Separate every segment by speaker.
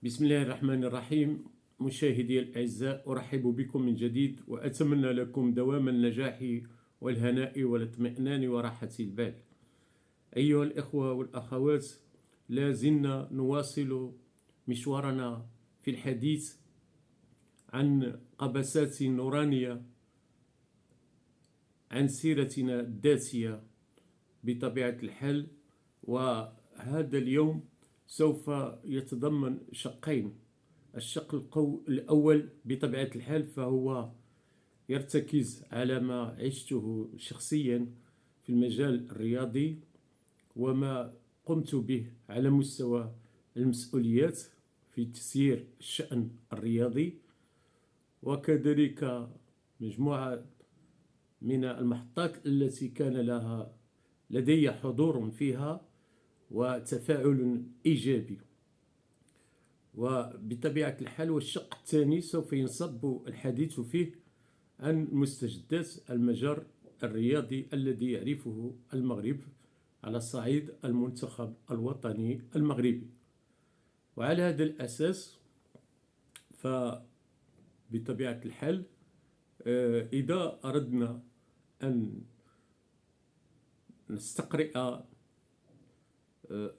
Speaker 1: بسم الله الرحمن الرحيم. مشاهدي الأعزاء، أرحب بكم من جديد وأتمنى لكم دوام النجاح والهناء والاطمئنان وراحة البال. أيها الإخوة والأخوات، لا زلنا نواصل مشوارنا في الحديث عن قبسات نورانية، عن سيرتنا الذاتية بطبيعة الحال. وهذا اليوم سوف يتضمن شقين. الشق الأول بطبيعة الحال فهو يرتكز على ما عشته شخصيا في المجال الرياضي وما قمت به على مستوى المسؤوليات في تسيير الشأن الرياضي، وكذلك مجموعة من المحطات التي كان لدي حضور فيها وتفاعل إيجابي. وبطبيعة الحال والشق الثاني سوف ينصب الحديث فيه عن مستجدات المجال الرياضي الذي يعرفه المغرب على صعيد المنتخب الوطني المغربي. وعلى هذا الأساس فبطبيعة الحال إذا أردنا أن نستقرئ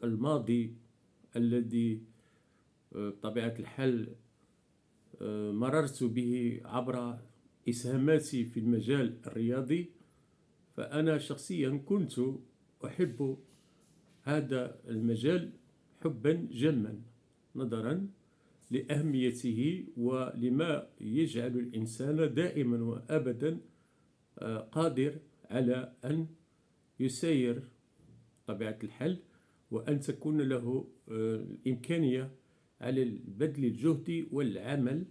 Speaker 1: الماضي الذي بطبيعة الحال مررت به عبر إسهاماتي في المجال الرياضي، فأنا شخصيا كنت أحب هذا المجال حبا جما نظرا لأهميته ولما يجعل الإنسان دائما وأبدا قادر على أن يسير طبيعة الحال، وأن تكون له الإمكانية على بذل الجهد والعمل.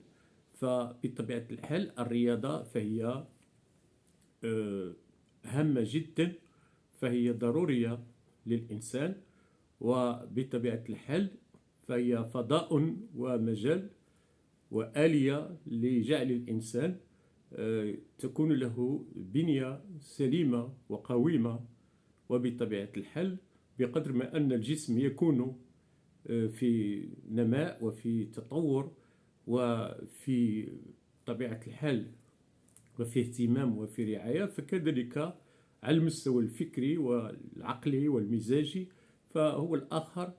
Speaker 1: فبطبيعة الحال الرياضة فهي هامة جدا، فهي ضرورية للإنسان، وبطبيعة الحال فهي فضاء ومجال وآلية لجعل الإنسان تكون له بنية سليمة وقويمة. وبطبيعة الحال بقدر ما أن الجسم يكون في نماء وفي تطور وفي طبيعة الحال وفي اهتمام وفي رعاية، فكذلك على المستوى الفكري والعقلي والمزاجي فهو الآخر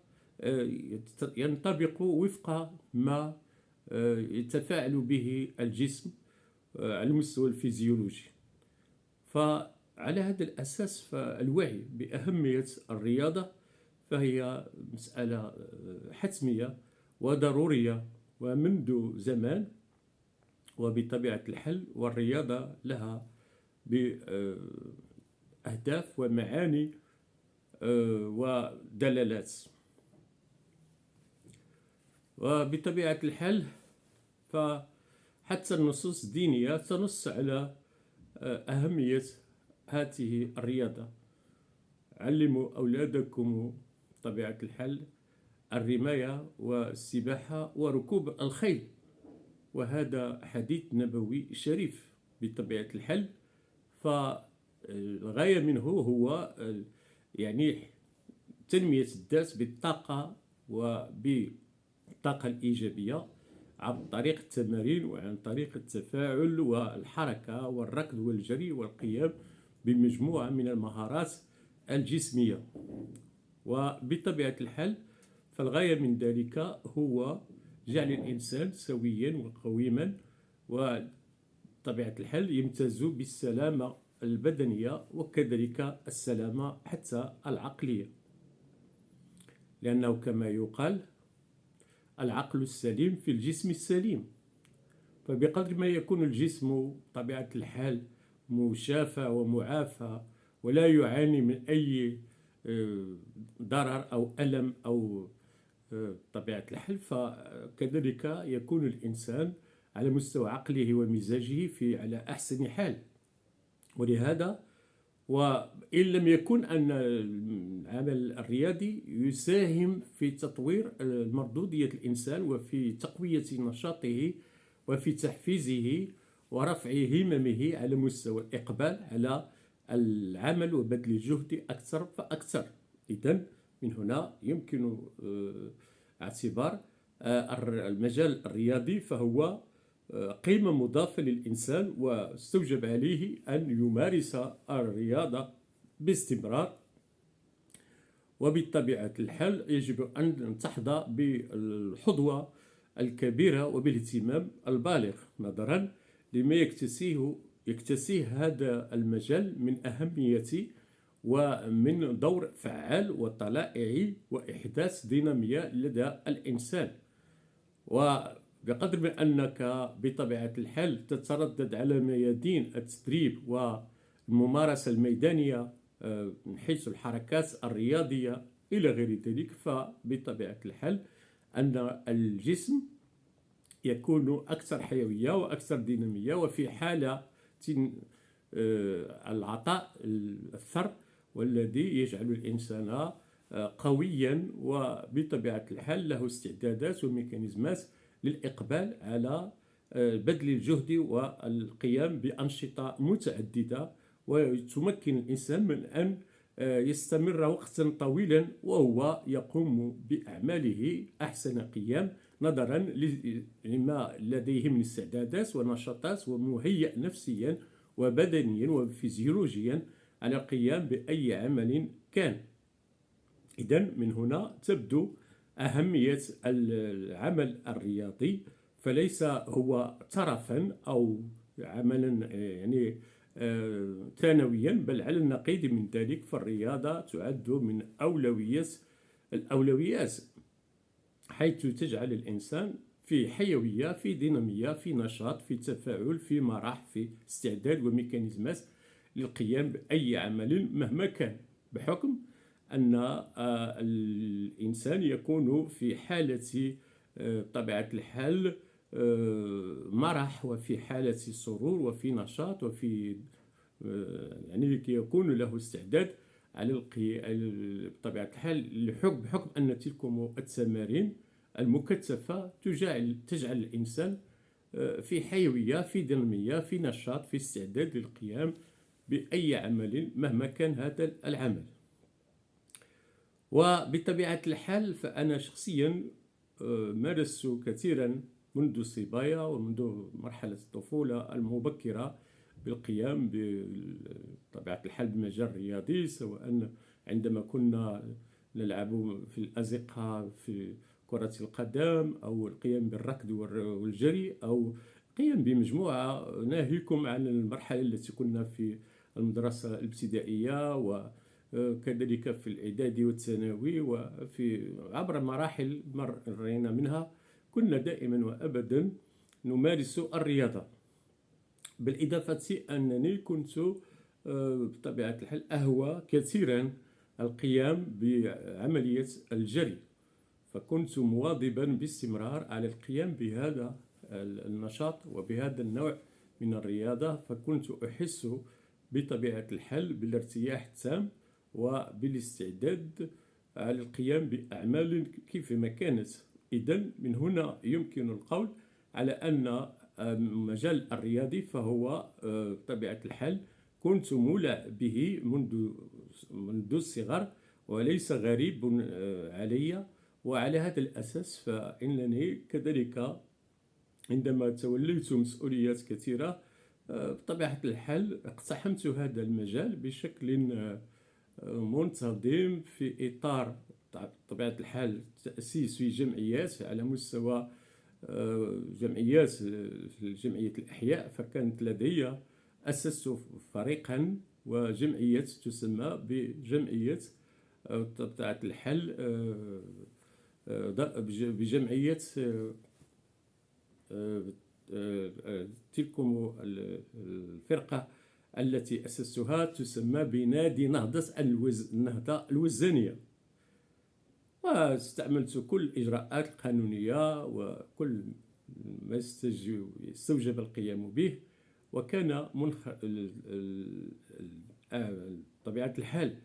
Speaker 1: ينطبق وفق ما يتفاعل به الجسم على المستوى الفيزيولوجي. فعلى هذا الأساس فالوعي بأهمية الرياضة فهي مسألة حتمية وضرورية ومنذ زمان. وبطبيعة الحال والرياضة لها بأهداف ومعاني ودلالات. وبطبيعة الحال فحتى النصوص الدينية تنص على أهمية هذه الرياضة. علموا أولادكم بطبيعة الحال الرماية والسباحة وركوب الخيل، وهذا حديث نبوي شريف بطبيعة الحال. فالغاية منه هو يعني تنمية الذات بالطاقة وبالطاقة الإيجابية عن طريق التمارين وعن طريق التفاعل والحركة والركض والجري والقيام بمجموعة من المهارات الجسمية. وبطبيعة الحال فالغاية من ذلك هو جعل الإنسان سويا وقويما، وطبيعة الحال يمتاز بالسلامة البدنية وكذلك السلامة حتى العقلية، لأنه كما يقال العقل السليم في الجسم السليم. فبقدر ما يكون الجسم بطبيعة الحال مشافى ومعافى ولا يعاني من أي ضرر أو ألم أو طبيعة الحال، فكذلك يكون الإنسان على مستوى عقله ومزاجه على أحسن حال. ولهذا وإن لم يكن أن العمل الرياضي يساهم في تطوير مردودية الإنسان وفي تقوية نشاطه وفي تحفيزه ورفع هممه على مستوى الإقبال على العمل وبذل الجهد أكثر فأكثر. إذن من هنا يمكن اعتبار المجال الرياضي فهو قيمة مضافة للإنسان، واستوجب عليه أن يمارس الرياضة باستمرار. وبطبيعة الحال يجب أن تحظى بالحظوة الكبيرة وبالاهتمام البالغ نظرا لما يكتسيه هذا المجال من أهمية ومن دور فعال وطلائعي وإحداث دينامية لدى الإنسان. وبقدر ما أنك بطبيعة الحال تتردد على ميادين التدريب والممارسة الميدانية من حيث الحركات الرياضية إلى غير ذلك، فبطبيعة الحال أن الجسم يكون أكثر حيوية وأكثر دينامية، وفي حالة العطاء الثر والذي يجعل الإنسان قويا وبطبيعة الحال له استعدادات وميكانيزمات للإقبال على بذل الجهد والقيام بأنشطة متعددة، وتمكن الإنسان من أن يستمر وقتا طويلا وهو يقوم بأعماله أحسن قيام نظرا لما لديه من استعدادات ونشاطات، ومهيئ نفسيا وبدنيا وفيزيولوجيا على القيام بأي عمل كان. إذن من هنا تبدو أهمية العمل الرياضي، فليس هو ترفا أو عملا يعني ثانويا، بل على النقيض من ذلك، فالرياضة تعد من الأولويات، حيث تجعل الإنسان في حيوية، في دينامية، في نشاط، في تفاعل، في مرح، في استعداد وميكانيزمات للقيام بأي عمل مهما كان، بحكم أن الإنسان يكون في حالة طبيعة الحال مرح، وفي حالة سرور، وفي نشاط، وفي يعني يكون له استعداد على بطبيعة الحال بحكم أن تلكم التمارين المكثفة تجعل الإنسان في حيوية، في دينامية، في نشاط، في استعداد للقيام بأي عمل مهما كان هذا العمل. وبطبيعة الحال فأنا شخصيا مارست كثيرا منذ الصبايا ومنذ مرحلة الطفولة المبكرة بالقيام بطبيعة الحال بالمجال الرياضي، سواء عندما كنا نلعب في الأزقة في كرة القدم، أو القيام بالركض والجري، أو القيام بمجموعة، ناهيكم عن المرحلة التي كنا في المدرسة الابتدائية وكذلك في الإعدادي والثانوي، وفي عبر مراحل مرينا منها كنا دائما وأبدا نمارس الرياضة. بالإضافة أنني كنت بطبيعة الحال أهوى كثيرا القيام بعملية الجري، فكنت مواظبا باستمرار على القيام بهذا النشاط وبهذا النوع من الرياضة، فكنت أحس بطبيعة الحال بالارتياح التام وبالاستعداد على القيام بأعمال كيفما كانت. إذن من هنا يمكن القول على أن المجال الرياضي فهو بطبيعة الحال كنت مولع به منذ الصغر، وليس غريب علي. وعلى هذا الأساس فإنني كذلك عندما توليت مسؤوليات كثيرة بطبيعة الحال اقتحمت هذا المجال بشكل منتظم، في إطار بطبيعة الحال تأسيس في جمعيات على مستوى جمعيات في جمعية الأحياء، فكانت لدي أسست فريقا وجمعية تسمى بجمعية بطبيعة الحال بجمعية تلكم الفرقة التي أسستها تسمى بنادي نهضة النهضة الوزانية، واستعملت كل الإجراءات القانونية وكل ما استوجب القيام به، وكان طبيعة الحال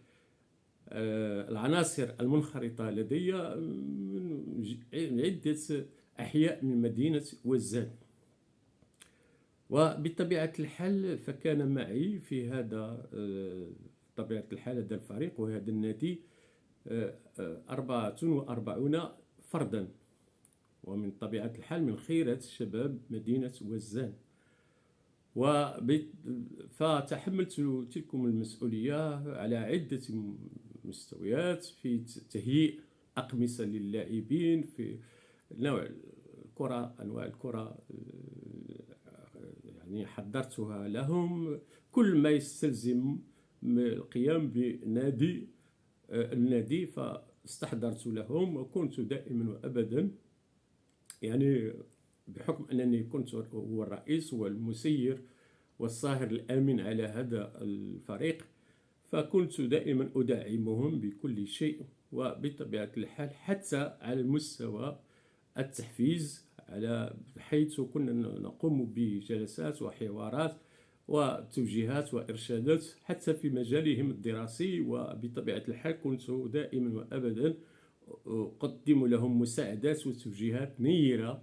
Speaker 1: العناصر المنخرطة لدي من عدة أحياء من مدينة وزان. وبطبيعة الحال فكان معي في هذا طبيعة الحال هذا الفريق وهذا النادي 44 فردا، ومن طبيعة الحال من خيرة شباب مدينة وزان. فتحملت تلكم المسؤولية على عدة مستويات في تهيئ أقمصة للاعبين في نوع الكرة، أنواع الكرة، يعني حضرتها لهم كل ما يستلزم القيام النادي فاستحضرت لهم، وكنت دائما وأبدا يعني بحكم أنني كنت هو الرئيس والمسير والصاهر الآمن على هذا الفريق، فكنت دائما أدعمهم بكل شيء. وبطبيعة الحال حتى على المستوى التحفيز، حيث كنا نقوم بجلسات وحوارات وتوجيهات وإرشادات حتى في مجالهم الدراسي. وبطبيعة الحال كنت دائما وأبدا أقدم لهم مساعدات وتوجيهات نيرة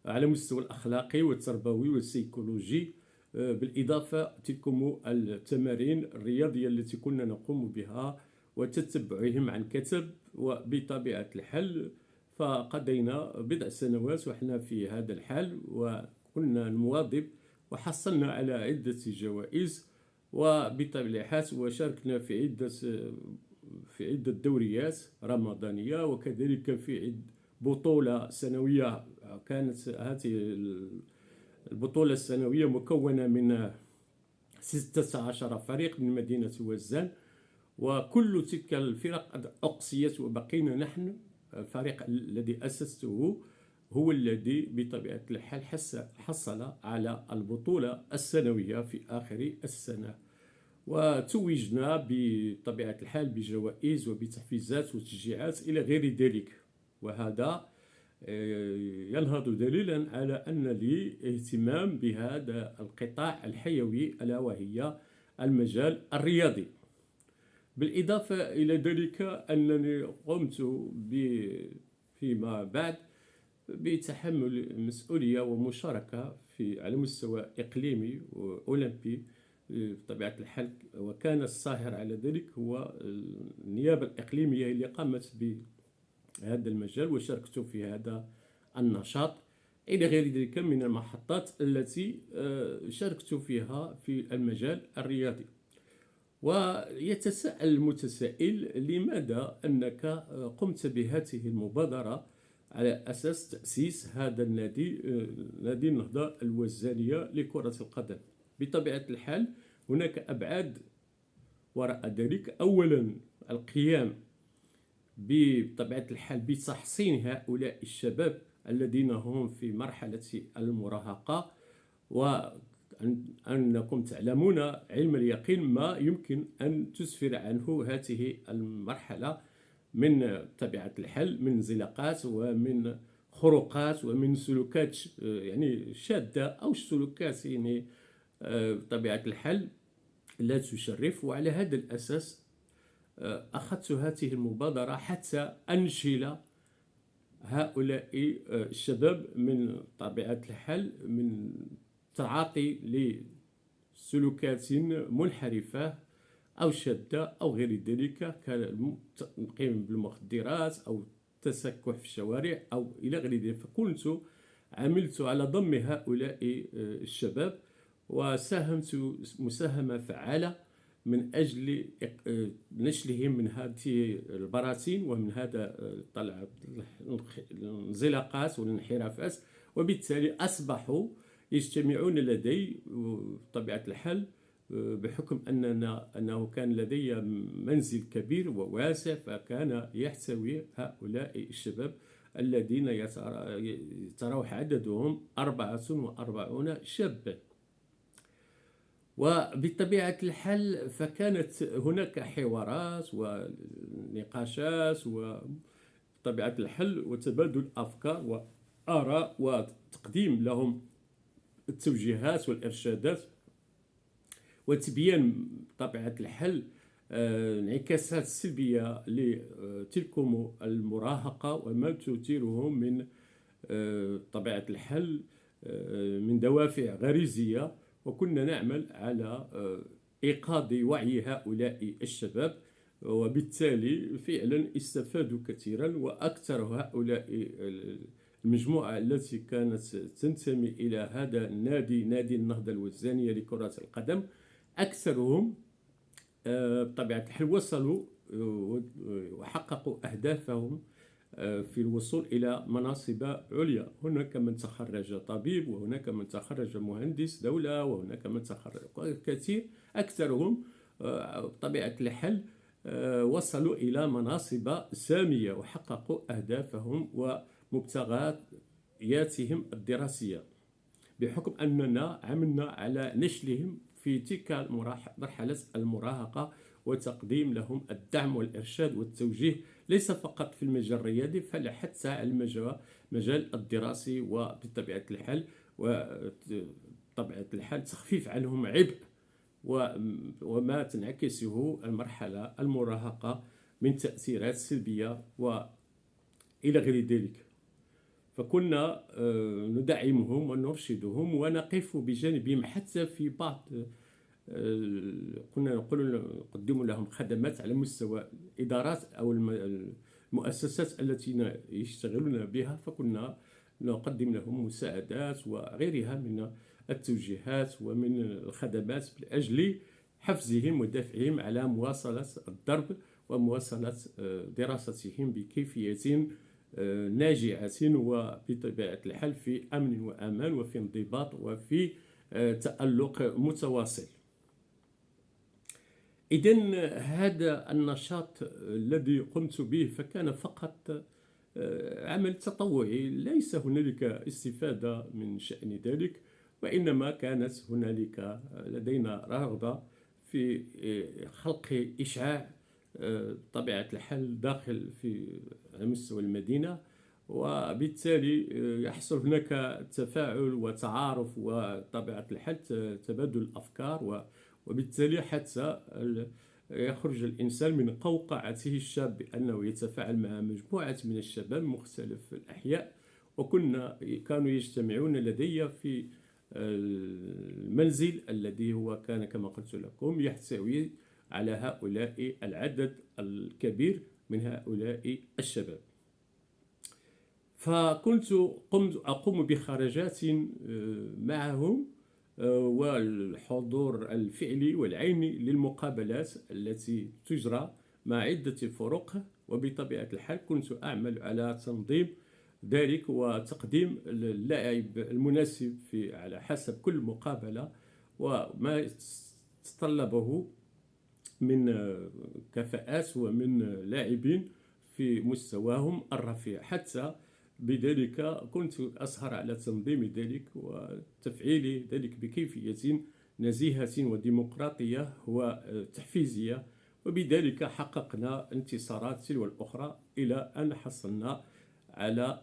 Speaker 1: على المستوى الأخلاقي والتربوي والسيكولوجي، بالإضافة تلكم التمارين الرياضية التي كنا نقوم بها وتتبعهم عن كتب. وبطبيعة الحال فقضينا بضع سنوات وإحنا في هذا الحال، وكنا نواظب وحصلنا على عدة جوائز. وبطبيعة الحال وشاركنا في عدة دوريات رمضانية، وكذلك في بطولة سنوية. كانت هذه البطولة السنوية مكونة من 16 فريق من مدينة وزان، وكل تلك الفرق قد أقصيت، وبقينا نحن الفريق الذي أسسته هو الذي بطبيعة الحال حصل على البطولة السنوية في آخر السنة، وتوجنا بطبيعة الحال بجوائز وبتحفيزات وتشجيعات إلى غير ذلك. وهذا ينهض دليلا على أن لي اهتمام بهذا القطاع الحيوي ألا وهي المجال الرياضي. بالإضافة إلى ذلك أنني قمت فيما بعد بتحمل مسؤولية ومشاركة على مستوى إقليمي وأولمبي بطبيعة الحال، وكان الصاهر على ذلك هو النيابة الإقليمية اللي قامت بهذا المجال، وشاركت في هذا النشاط إلى غير ذلك من المحطات التي شاركت فيها في المجال الرياضي. ويتساءل المتسائل لماذا أنك قمت بهذه المبادرة على أساس تأسيس هذا النادي، نادي النهضة الوزانية لكرة القدم. بطبيعة الحال هناك أبعاد وراء ذلك. أولا القيام بطبيعة الحال بتحصين هؤلاء الشباب الذين هم في مرحلة المراهقة، وأنكم تعلمون علم اليقين ما يمكن أن تسفر عنه هذه المرحلة من طبيعة الحال من انزلاقات ومن خروقات ومن سلوكات يعني شاذة أو سلوكات يعني بطبيعة الحال لا تشرف. وعلى هذا الأساس أخذت هذه المبادرة حتى أنشل هؤلاء الشباب من طبيعة الحال من تعاطي لسلوكات منحرفة أو شاذة أو غير ذلك، كالقيام بالمخدرات أو التسكح في الشوارع أو إلى غير ذلك. فكنت عملت على ضم هؤلاء الشباب، وساهمت مساهمة فعالة من أجل نشلهم من هذه البراثين ومن هذا الانزلاقات والانحرافات، وبالتالي أصبحوا يجتمعون لدي بطبيعة الحال بحكم أنه كان لدي منزل كبير وواسع، فكان يحتوي هؤلاء الشباب الذين يتراوح عددهم 44 شابا. وبطبيعة الحال فكانت هناك حوارات ونقاشات وبطبيعة الحال وتبادل أفكار وآراء وتقديم لهم التوجيهات والإرشادات وتبيان بطبيعة الحال انعكاسات سلبية لتلكم المراهقة وما تثيره من طبيعة الحال من دوافع غريزية. وكنا نعمل على إيقاظ وعي هؤلاء الشباب وبالتالي فعلا استفادوا كثيرا. وأكثر هؤلاء المجموعة التي كانت تنتمي إلى هذا النادي، نادي النهضة الوزانية لكرة القدم، أكثرهم بطبيعة الحال وصلوا وحققوا أهدافهم في الوصول إلى مناصب عليا. هناك من تخرج طبيب، وهناك من تخرج مهندس دولة، وهناك من تخرج كثير. أكثرهم بطبيعة الحال وصلوا إلى مناصب سامية وحققوا أهدافهم ومبتغياتهم الدراسية، بحكم أننا عملنا على نشلهم في تلك مرحلة المراهقة، وتقديم لهم الدعم والإرشاد والتوجيه، ليس فقط في المجال الرياضي بل حتى على المجال الدراسي، وبطبيعة الحال تخفيف عنهم عبء وما تنعكسه المرحلة المراهقة من تأثيرات سلبية وإلى غير ذلك. فكنا ندعمهم ونرشدهم ونقف بجانبهم حتى في بعض كنا نقدم لهم خدمات على مستوى الإدارات أو المؤسسات التي يشتغلون بها، فكنا نقدم لهم مساعدات وغيرها من التوجيهات ومن الخدمات لأجل حفزهم ودفعهم على مواصلة الدرب ومواصلة دراستهم بكيفية ناجعة، وبطبيعة الحال في أمن وأمان وفي انضباط وفي تألق متواصل. إذن هذا النشاط الذي قمت به فكان فقط عمل تطوعي، ليس هنالك استفادة من شأن ذلك، وإنما كانت هنالك لدينا رغبة في خلق إشعاع بطبيعة الحال داخل على مستوى المدينة، وبالتالي يحصل هناك تفاعل وتعارف وطبيعة الحال تبادل الأفكار، وبالتالي حتى يخرج الإنسان من قوقعته الشاب بأنه يتفاعل مع مجموعة من الشباب مختلف الأحياء. كانوا يجتمعون لدي في المنزل الذي هو كان كما قلت لكم يحتوي على هؤلاء العدد الكبير من هؤلاء الشباب. فكنت أقوم بخرجات معهم والحضور الفعلي والعيني للمقابلات التي تجرى مع عدة فرق، وبطبيعة الحال كنت أعمل على تنظيم ذلك وتقديم اللاعب المناسب على حسب كل مقابلة وما تطلبه من كفاءات ومن لاعبين في مستواهم الرفيع. حتى بذلك كنت أسهر على تنظيم ذلك وتفعيل ذلك بكيفية نزيهة وديمقراطية وتحفيزية، وبذلك حققنا انتصارات تلو الأخرى إلى أن حصلنا على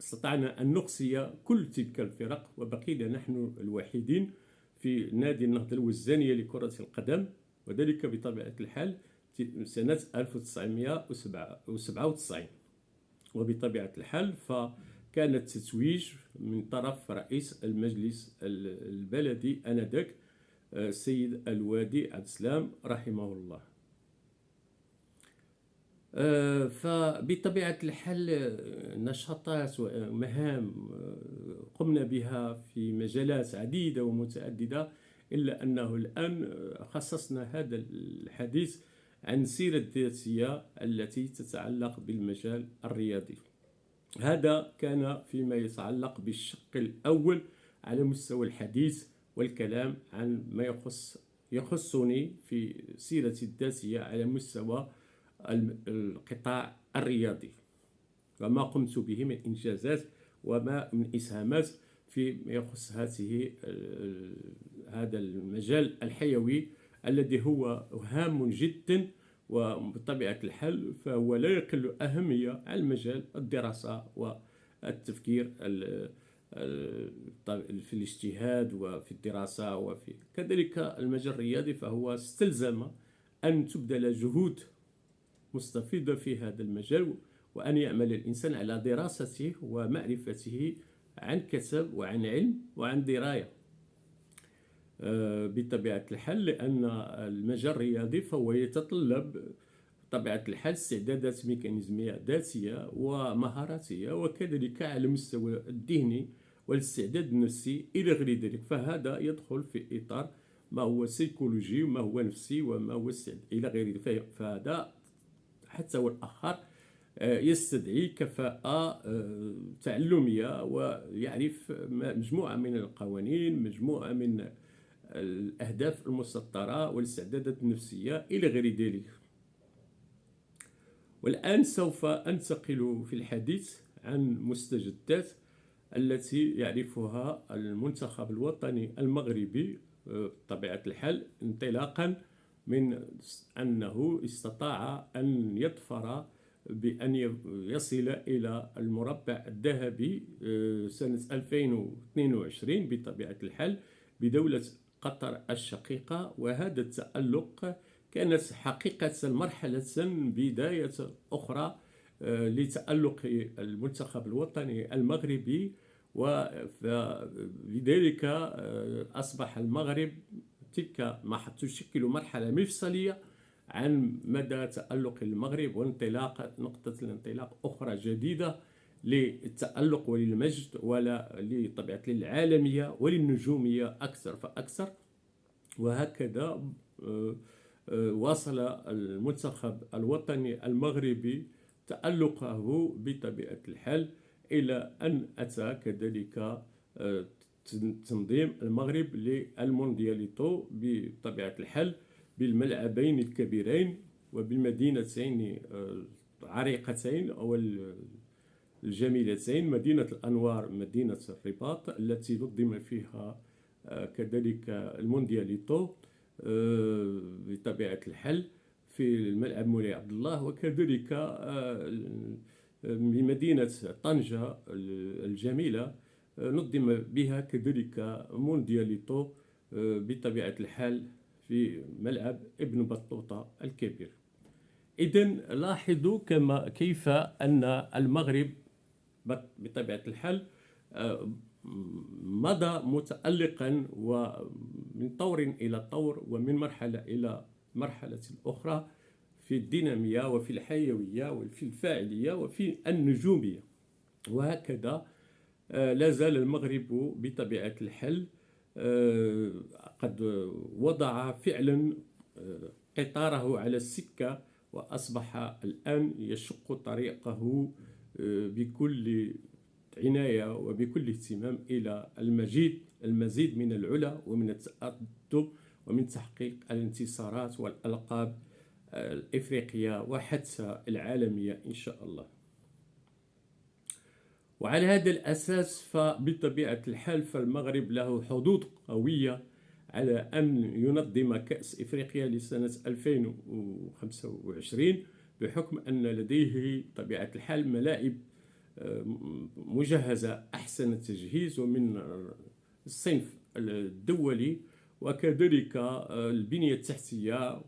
Speaker 1: استطعنا أن نقصي كل تلك الفرق، وبقينا نحن الوحيدين في نادي النهضة الوزانية لكرة القدم، وذلك بطبيعة الحال سنة 1997. وبطبيعة الحال فكان التتويج من طرف رئيس المجلس البلدي آنذاك السيد الوادي عبد السلام رحمه الله. فبطبيعة الحال نشاطات ومهام قمنا بها في مجالات عديدة ومتعددة، إلا أنه الآن خصصنا هذا الحديث عن السيرة الذاتية التي تتعلق بالمجال الرياضي. هذا كان فيما يتعلق بالشق الأول على مستوى الحديث والكلام عن ما يخصني في سيرتي الذاتية على مستوى القطاع الرياضي، وما قمت به من إنجازات وما من إسهامات فيما يخص هذا المجال الحيوي الذي هو هام جدا، وبطبيعة الحال فهو لا يقل أهمية عن مجال الدراسة والتفكير في الاجتهاد وفي الدراسة، وفي كذلك المجال الرياضي فهو استلزم أن تبذل جهود مستفيضة في هذا المجال، وأن يعمل الإنسان على دراسته ومعرفته عن كسب وعن علم وعن دراية بطبيعة الحال، لأن المجال الرياضي فهو يتطلب بطبيعة الحال استعدادات ميكانيزمية ذاتية ومهاراتية، وكذلك على المستوى الذهني والاستعداد النفسي إلى غير ذلك. فهذا يدخل في إطار ما هو سيكولوجي وما هو نفسي وما هو استعداد إلى غير ذلك. فهذا حتى هو الآخر يستدعي كفاءة تعلمية، ويعرف مجموعة من القوانين، مجموعة من الأهداف المسطرة والاستعدادات النفسية إلى غير ذلك. والآن سوف أنتقل في الحديث عن مستجدات التي يعرفها المنتخب الوطني المغربي بطبيعة الحال، انطلاقا من أنه استطاع أن يظفر بأن يصل إلى المربع الذهبي سنة 2022 بطبيعة الحال بدولة قطر الشقيقة. وهذا التألق كانت حقيقة مرحلة بداية أخرى لتألق المنتخب الوطني المغربي. ولذلك أصبح المغرب تلك ما تشكل مرحلة مفصلية عن مدى تألق المغرب وانطلاق نقطة الانطلاق أخرى جديدة للتألق وللمجد ولطبيعة العالمية وللنجومية أكثر فأكثر. وهكذا واصل المنتخب الوطني المغربي تألقه بطبيعة الحال إلى أن أتى كذلك تنظيم المغرب للموندياليتو بطبيعة الحال بالملعبين الكبيرين وبالمدينتين العريقتين أو الجميلتين، مدينة الأنوار مدينة الرباط التي نظم فيها كذلك الموندياليتو بطبيعة الحال في الملعب مولاي عبد الله، وكذلك بمدينة طنجة الجميلة نظم بها كذلك موندياليتو بطبيعة الحال في ملعب ابن بطوطة الكبير. إذن لاحظوا كيف أن المغرب بطبيعة الحال مضى متألقا ومن طور إلى طور ومن مرحلة إلى مرحلة أخرى في الدينامية وفي الحيوية وفي الفاعلية وفي النجومية. وهكذا لا زال المغرب بطبيعة الحال قد وضع فعلا قطاره على السكة، وأصبح الآن يشق طريقه بكل عناية وبكل اهتمام إلى المزيد من العلا ومن التقدم ومن تحقيق الانتصارات والألقاب الإفريقية وحتى العالمية إن شاء الله. وعلى هذا الأساس فبطبيعة الحال فالمغرب له حظوظ قوية على أن ينظم كأس إفريقيا لسنة 2025 بحكم أن لديه بطبيعة الحال ملاعب مجهزة أحسن التجهيز ومن الصنف الدولي، وكذلك البنية التحتية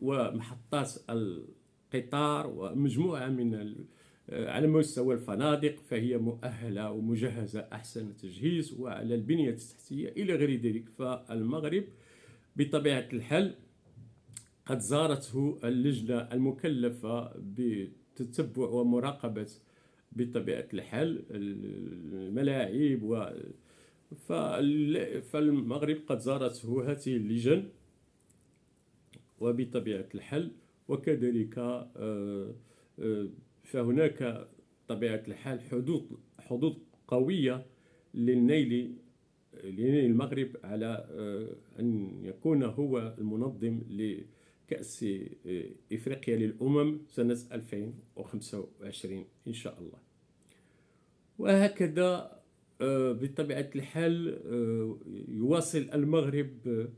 Speaker 1: ومحطات القطار ومجموعة من على مستوى الفنادق فهي مؤهلة ومجهزة أحسن تجهيز، وعلى البنية التحتية إلى غير ذلك. فالمغرب بطبيعة الحال قد زارته اللجنة المكلفة بتتبع ومراقبة بطبيعة الحال الملاعب فالمغرب قد زارته هذه اللجان وبطبيعة الحال. وكذلك فهناك بطبيعة الحال حظوظ قوية للنيل المغرب على أن يكون هو المنظم لكأس إفريقيا للأمم سنة 2025 إن شاء الله. وهكذا بطبيعة الحال يواصل المغرب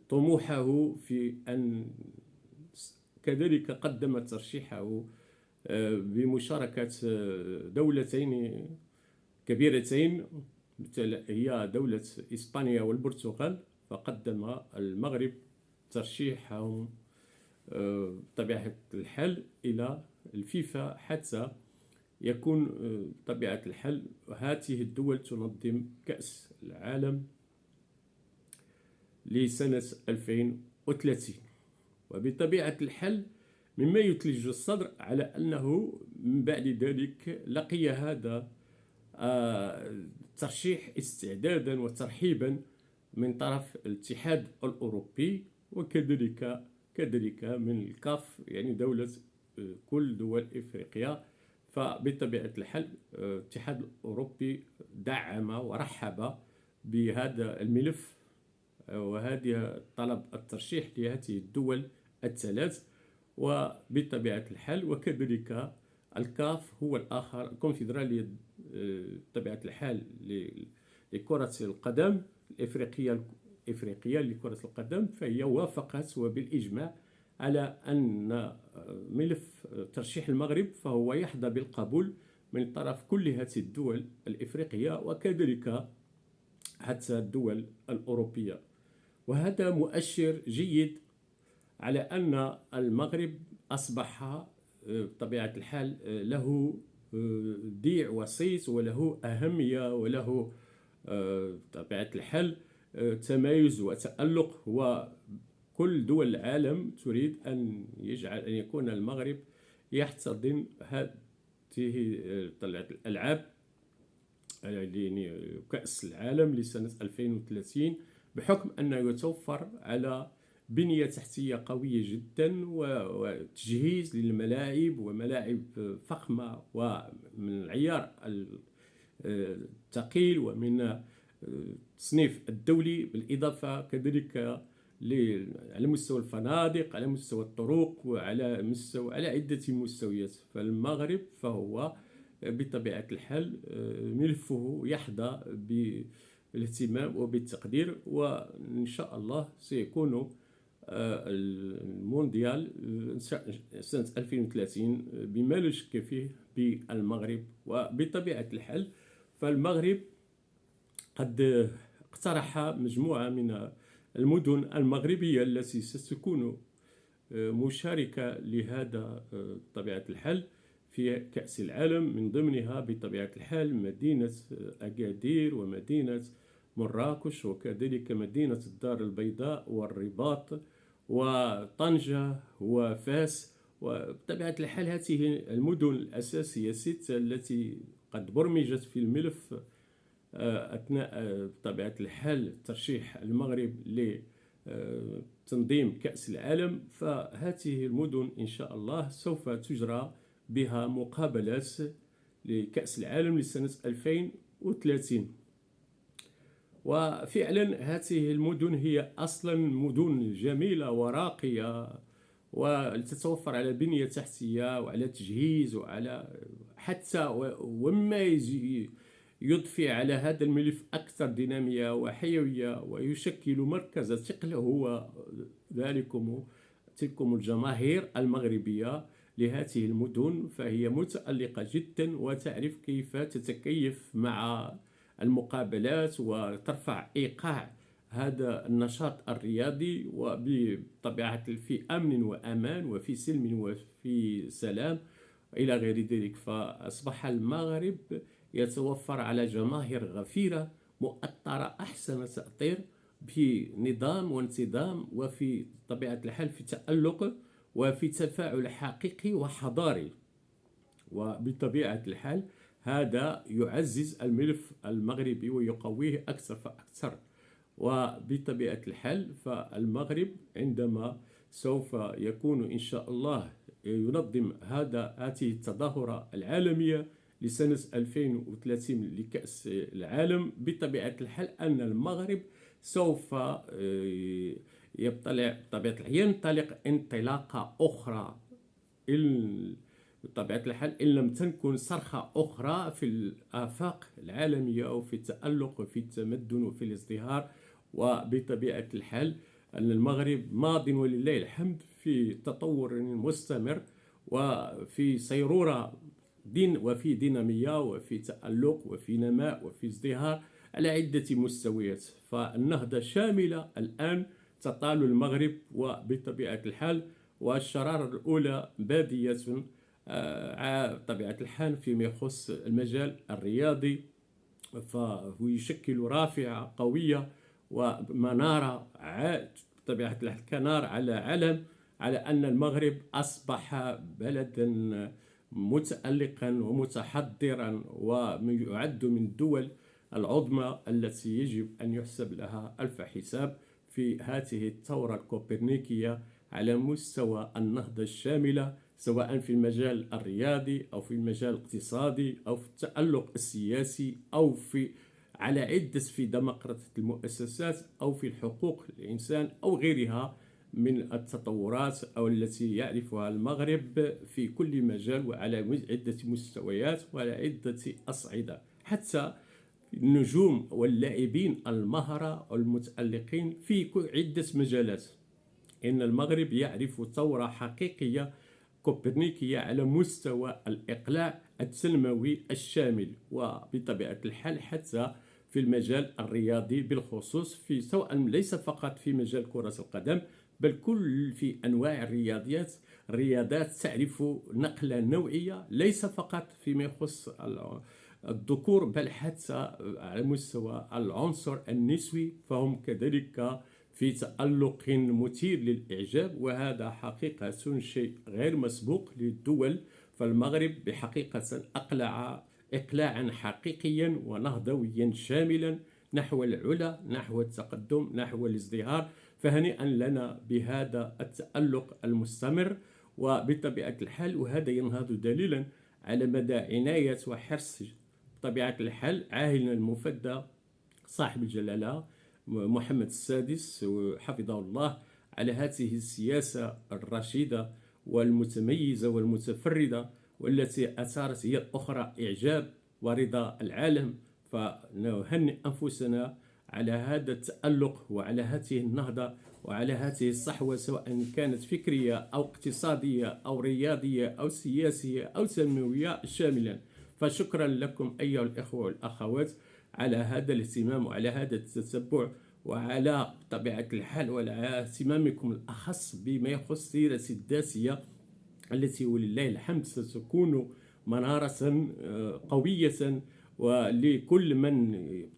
Speaker 1: طموحه في أن كذلك قدم ترشيحه بمشاركة دولتين كبيرتين هي دولة إسبانيا والبرتغال، فقدم المغرب ترشيحهم بطبيعة الحال إلى الفيفا حتى يكون بطبيعة الحال هذه الدول تنظم كأس العالم لسنة 2030. وبطبيعة الحال مما يثلج الصدر على أنه من بعد ذلك لقي هذا الترشيح استعدادا وترحيبا من طرف الاتحاد الأوروبي، وكذلك من الكاف، يعني دولة كل دول إفريقيا. فبطبيعة الحال الاتحاد الأوروبي دعم ورحب بهذا الملف وهذه طلب الترشيح لهذه الدول الثلاث. وبطبيعة الحال وكذلك الكاف هو الآخر، الكونفدرالية بطبيعة الحال لكرة القدم الإفريقية لكرة القدم، فهي وافقت وبالإجماع على أن ملف ترشيح المغرب فهو يحظى بالقبول من طرف كل هذه الدول الإفريقية وكذلك حتى الدول الأوروبية. وهذا مؤشر جيد على أن المغرب أصبح بطبيعة الحال له ديع وصيت وله أهمية وله بطبيعة الحال تمايز وتألق، وكل دول العالم تريد أن يكون المغرب يحتضن هذه الألعاب، يعني كأس العالم لسنة 2030، بحكم أنه يتوفر على بنية تحتية قوية جدا وتجهيز للملاعب وملاعب فخمة ومن العيار الثقيل ومن التصنيف الدولي، بالإضافة كذلك على مستوى الفنادق، على مستوى الطرق، على عدة مستويات. فالمغرب فهو بطبيعة الحال ملفه يحظى بالاهتمام وبالتقدير، وإن شاء الله سيكون المونديال سنة 2030 بما لا شك فيه بالمغرب. وبطبيعة الحال فالمغرب قد اقترح مجموعة من المدن المغربية التي ستكون مشاركة لهذا بطبيعة الحال في كأس العالم، من ضمنها بطبيعة الحال مدينة أكادير ومدينة مراكش وكذلك مدينة الدار البيضاء والرباط وطنجة وفاس. وبطبيعة الحال هذه المدن الأساسية 6 التي قد برمجت في الملف أثناء بطبيعة الحال ترشيح المغرب لتنظيم كأس العالم، فهذه المدن إن شاء الله سوف تجرى بها مقابلات لكأس العالم لسنة 2030. وفعلا هذه المدن هي أصلا مدن جميلة وراقية وتتوفر على بنية تحتية وعلى تجهيز وعلى حتى وما يضفي على هذا الملف أكثر دينامية وحيوية ويشكل مركز ثقل هو تلكم الجماهير المغربية لهذه المدن. فهي متألقة جدا وتعرف كيف تتكيف مع المقابلات وترفع إيقاع هذا النشاط الرياضي وبطبيعة في أمن وأمان وفي سلم وفي سلام إلى غير ذلك. فأصبح المغرب يتوفر على جماهير غفيرة مؤطرة أحسن تأطير في نظام وانتظام وفي طبيعة الحال في تألق وفي تفاعل حقيقي وحضاري. وبطبيعة الحال هذا يعزز الملف المغربي ويقويه أكثر فأكثر. وبطبيعة الحال فالمغرب عندما سوف يكون إن شاء الله ينظم هذه التظاهرة العالمية لسنة 2030 لكأس العالم، بطبيعة الحال أن المغرب سوف ينطلق انطلاقة أخرى بطبيعة الحال إن لم تكن صرخة أخرى في الآفاق العالمية وفي التألق وفي التمدن وفي الازدهار. وبطبيعة الحال أن المغرب ماض ولله الحمد في تطور مستمر وفي صيرورة وفي دينامية وفي تألق وفي نماء وفي ازدهار على عدة مستويات. فالنهضة شاملة الآن تطال المغرب وبطبيعة الحال، والشرارة الأولى بادية بطبيعة الحال فيما يخص المجال الرياضي، فهو يشكل رافعة قوية ومنارة بطبيعة الحال كنار على علم على أن المغرب أصبح بلدا متألقا ومتحضرا ويعد من الدول العظمى التي يجب أن يحسب لها ألف حساب في هذه الثورة الكوبرنيكية على مستوى النهضة الشاملة، سواء في المجال الرياضي أو في المجال الاقتصادي أو في التألق السياسي أو على عدة في ديمقراطية المؤسسات أو في حقوق الإنسان أو غيرها من التطورات أو التي يعرفها المغرب في كل مجال وعلى عدة مستويات وعلى عدة أصعدة. حتى النجوم واللاعبين المهرة والمتألقين في عدة مجالات. إن المغرب يعرف ثورة حقيقية كوبرنيكية على مستوى الإقلاع التنموي الشامل، وبطبيعة الحال حتى في المجال الرياضي بالخصوص، في سواء ليس فقط في مجال كرة القدم بل كل في أنواع الرياضات تعرف نقلة نوعية، ليس فقط فيما يخص الذكور بل حتى على مستوى العنصر النسوي، فهم كذلك في تألق مثير للإعجاب، وهذا حقيقة شيء غير مسبوق للدول. فالمغرب بحقيقة أقلع إقلاعا حقيقيا ونهضويا شاملا نحو العلا، نحو التقدم، نحو الازدهار. فهنيئا لنا بهذا التألق المستمر. وبطبيعة الحال وهذا ينهض دليلا على مدى عناية وحرص بطبيعة الحال عاهلنا المفدى صاحب الجلالة محمد السادس حفظه الله على هذه السياسة الرشيدة والمتميزة والمتفردة، والتي أثارت هي الأخرى إعجاب ورضا العالم. فنهنئ أنفسنا على هذا التألق وعلى هذه النهضة وعلى هذه الصحوة، سواء كانت فكرية أو اقتصادية أو رياضية أو سياسية أو تنموية شاملا. فشكرا لكم أيها الإخوة والأخوات على هذا الاهتمام وعلى هذا التتبع وعلى طبيعة الحال وعلى اهتمامكم الأخص بما يخص سيرتي الذاتية، التي ولله الحمد ستكون منارة قوية ولكل من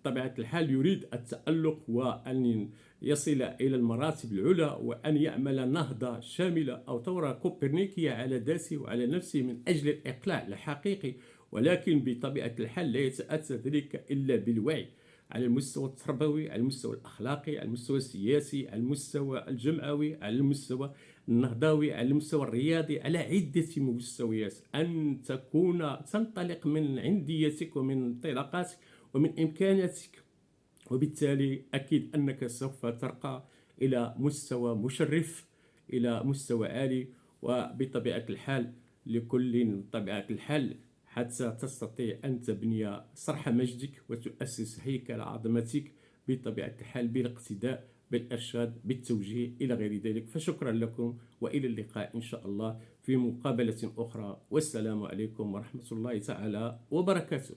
Speaker 1: بطبيعة الحال يريد التألق وأن يصل إلى المراتب العلى وأن يعمل نهضة شاملة أو ثورة كوبرنيكية على ذاته وعلى نفسه من أجل الإقلاع الحقيقي. ولكن بطبيعة الحال لا يتأتى ذلك إلا بالوعي على المستوى التربوي، على المستوى الأخلاقي، على المستوى السياسي، على المستوى الجمعوي، على المستوى النهضوي، على المستوى الرياضي، على عدة مستويات. أن تنطلق من عنديتك ومن انطلاقاتك ومن إمكاناتك، وبالتالي أكيد أنك سوف ترقى إلى مستوى مشرف، إلى مستوى عالي. وبطبيعة الحال لكل بطبيعة الحال حتى تستطيع أن تبني صرح مجدك وتؤسس هيكل عظمتك بطبيعة الحال بالاقتداء بالإرشاد بالتوجيه إلى غير ذلك. فشكرا لكم وإلى اللقاء إن شاء الله في مقابلة أخرى، والسلام عليكم ورحمة الله تعالى وبركاته.